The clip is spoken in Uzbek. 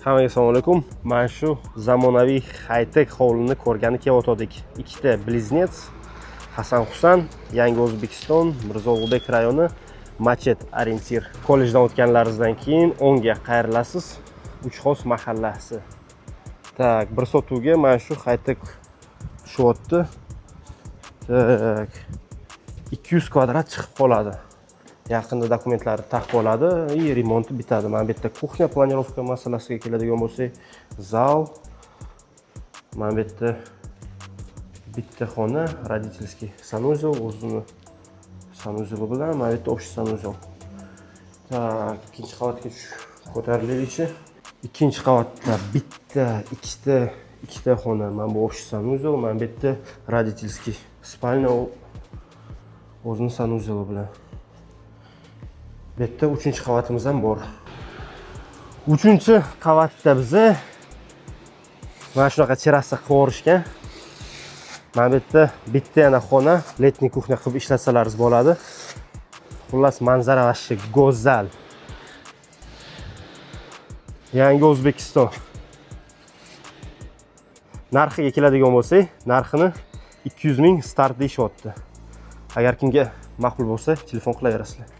Hammaga assalomu alaykum. Mana shu zamonaviy high-tech hovlini ko'rgani kelyotgandik. Ikkita bliznets, Hasan Husan, Yangi O'zbekiston, Mirzo Ulug'bek rayoni, Machet Orientir. Kollejdan o'tganlaringizdan keyin 10 ga qayrilasiz. Uchxos mahallasi. Tak, bir sotuvga mana shu high-tech tushyapti. Tak, 200 kvadrat chiqib qoladi. Yaqinda dokumentlari taqib oladi va remonti bitadi. Mana bu yerda kuxnya planirovka masalasiga keladigan bo'lsak, zal. Mana bu yerda bitta xona, родительский sanuzel, o'zini sanuzeli bilan, mana bu yerda общий sanuzel. Tak, ikkinchi qavatga ko'tarilaylikchi. Ikkinchi qavatda bitta, ikkita xona, mana bu общий sanuzel, mana bu yerda родительский spalnya o'zini sanuzeli bilan. Bu yerda 3-qavatimiz ham bor. 3-qavatda biza mana shunaqa terrasa qilib o'rishgan. Mana bu yerda bitta yana xona, letniy kuxnya qilib ishlatsalaringiz bo'ladi. Xullas manzara vashi go'zal. Yangi O'zbekiston. Narxiga keladigan bo'lsak, narxini 200 ming start deyishyapti. Agar kimga ma'qul bo'lsa, telefon qilaverasizlar.